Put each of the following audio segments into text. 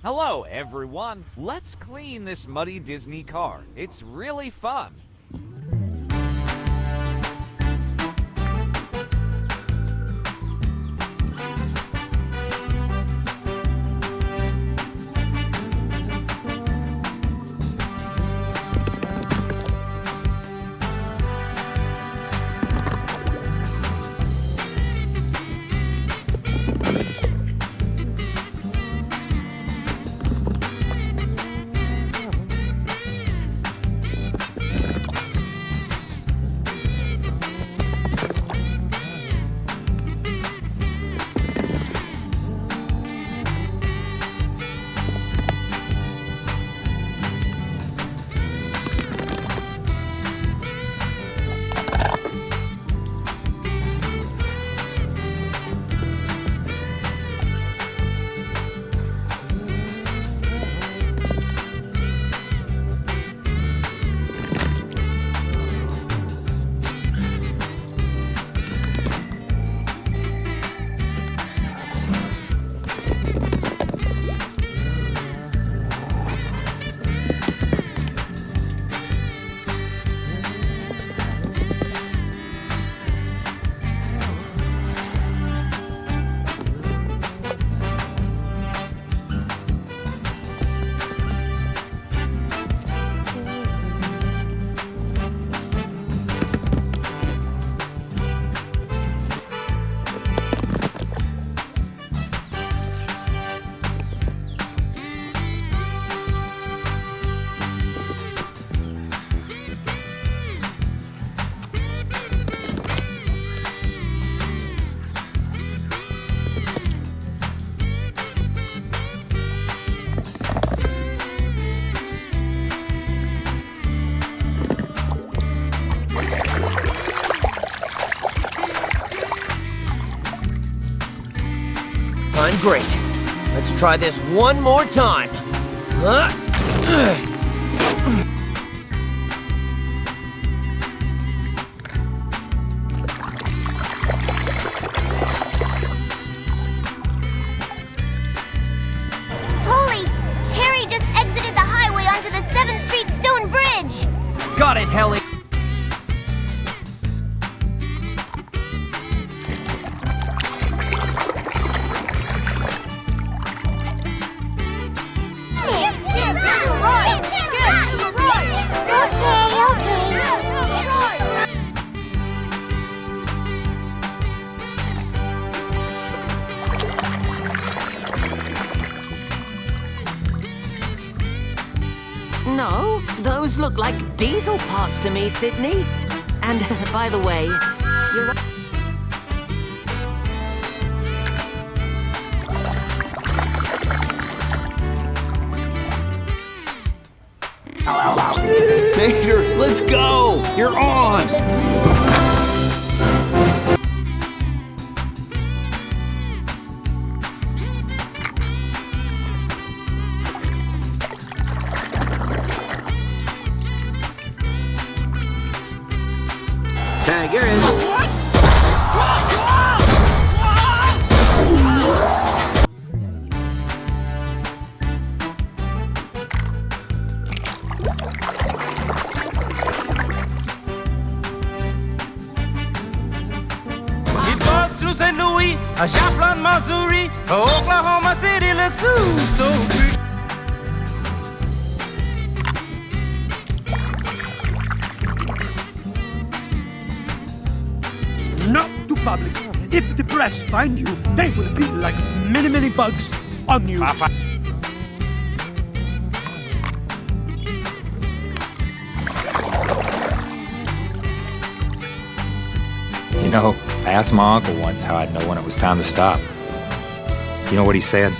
Hello, everyone. Let's clean this muddy Disney car. It's really fun. I'm great. Let's try this one more time. Holy! Terry just exited the highway onto the 7th Street Stone Bridge! Got it, Helly. No, those look like diesel parts to me, Sydney. And by the way, you're... Mater, let's go! You're on! Tag, you're in. It goes through St. Louis, Joplin, Missouri, Oklahoma City looks so pretty. Not to public. If the press find you, they will be like many bugs on you. Papa. You know, I asked my uncle once how I'd know when it was time to stop. You know what he said?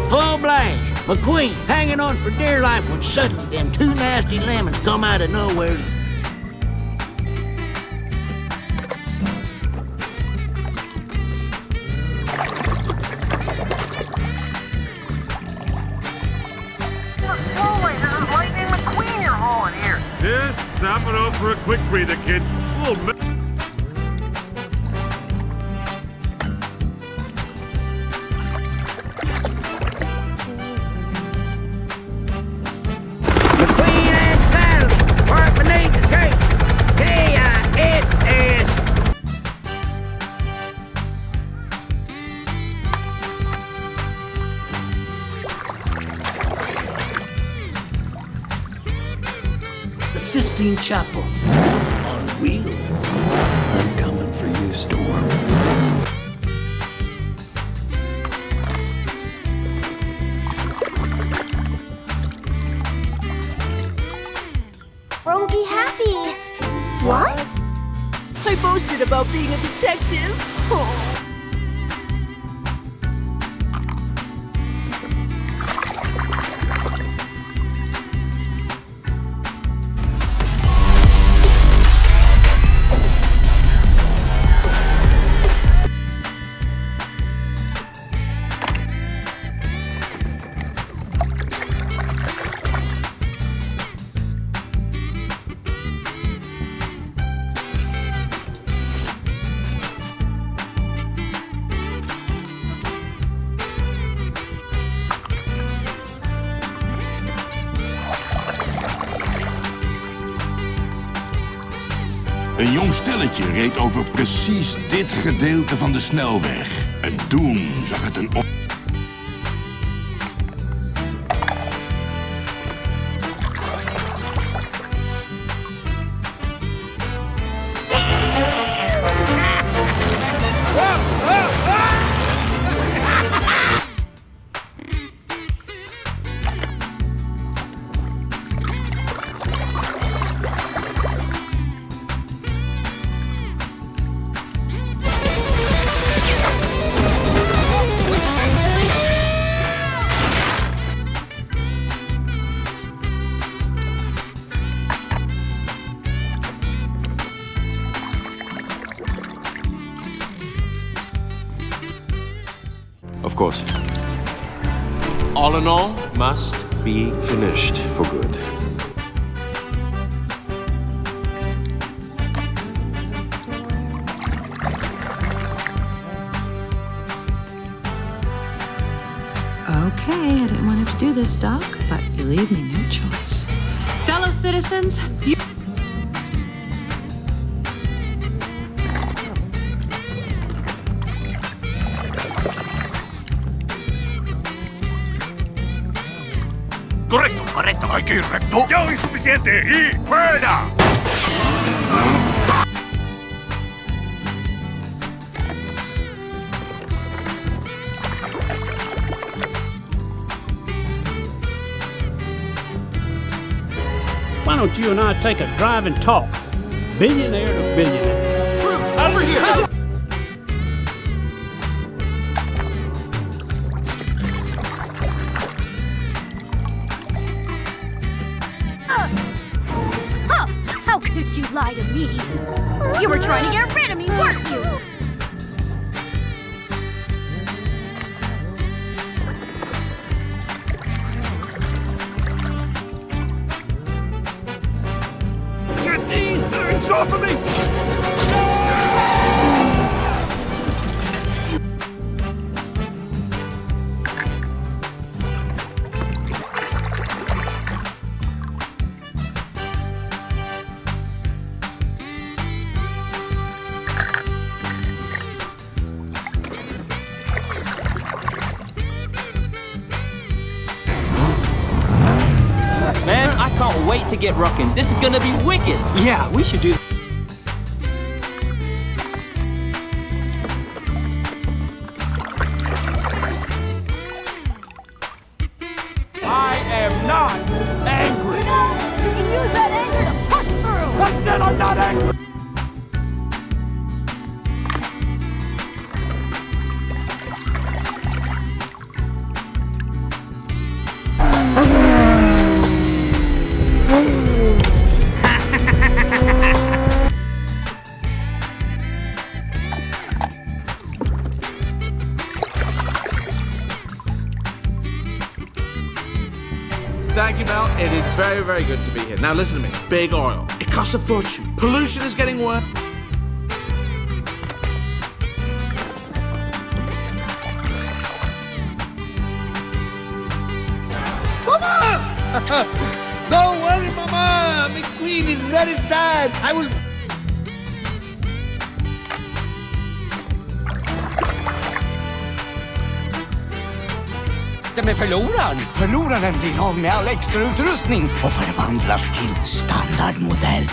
Full blast. McQueen hanging on for dear life when suddenly them two nasty lemons come out of nowhere. Holy, this is Lightning McQueen you're hauling here. Stop it off for a quick breather, kid. McQueen and Saddle, right beneath the cake. K-I-S-S. The Sistine Chapel on wheels. I'm coming for you, Storm. Bro, be happy. What? I boasted about being a detective. Oh. Een jong stelletje reed over precies dit gedeelte van de snelweg. En toen zag het een Of course. All in all, must be finished for good. Okay, I didn't want to have to do this, Doc, but you leave me no choice. Fellow citizens, you... Correcto, correcto. Hay que ir recto. Ya es suficiente. Y fuera. Why don't you and I take a drive and talk? Billionaire to billionaire. Over here! How could you lie to me? You were trying to get rid of me, weren't you? Get these things off of me! Man, I can't wait to get rocking. This is gonna be wicked. Yeah, we should do that. I am not angry. You can use that anger to push through. I said I'm not angry. Thank you, Mel. It is very, very good to be here. Okay, now listen to me. Big oil. It costs a fortune. Pollution is getting worse. Don't worry, Mama! McQueen is very sad. I will... De förlorar den blir av med all extra utrustning och förvandlas till standardmodell.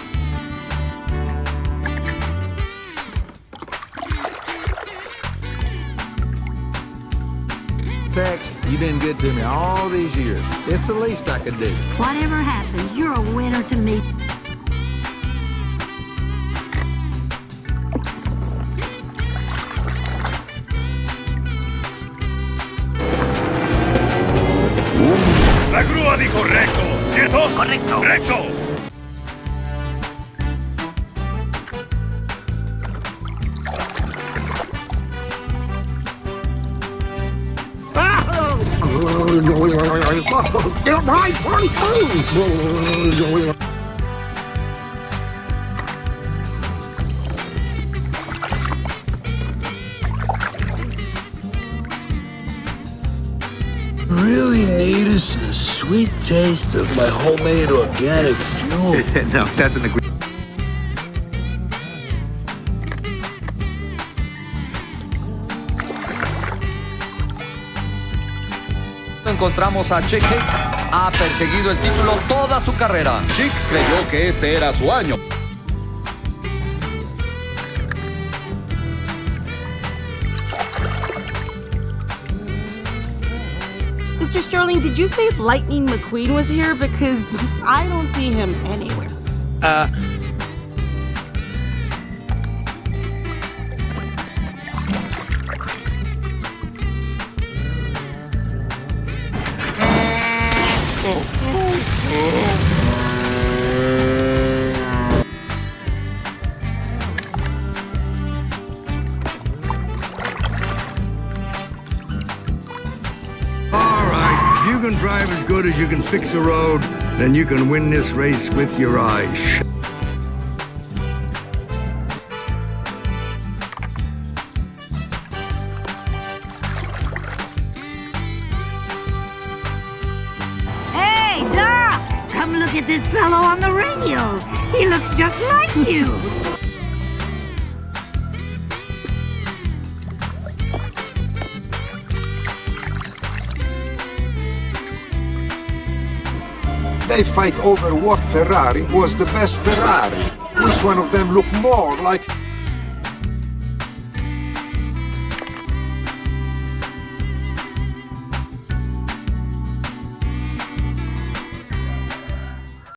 Tex, you've been good to me all these years. It's the least I could do. Whatever happens, you're a winner to me. La grúa dijo recto, ¿cierto? Correcto. Recto. Really need is the sweet taste of my homemade organic fuel. No, that's an agree. Encontramos a Chick Hicks. Ha perseguido el título toda su carrera. Chick creyó que este era su año. Mr. Sterling, did you say Lightning McQueen was here? Because I don't see him anywhere. If you can drive as good as you can fix a road, then you can win this race with your eyes shut. Hey, Doc! Come look at this fellow on the radio. He looks just like you. They fight over what Ferrari was the best Ferrari. Which one of them looked more like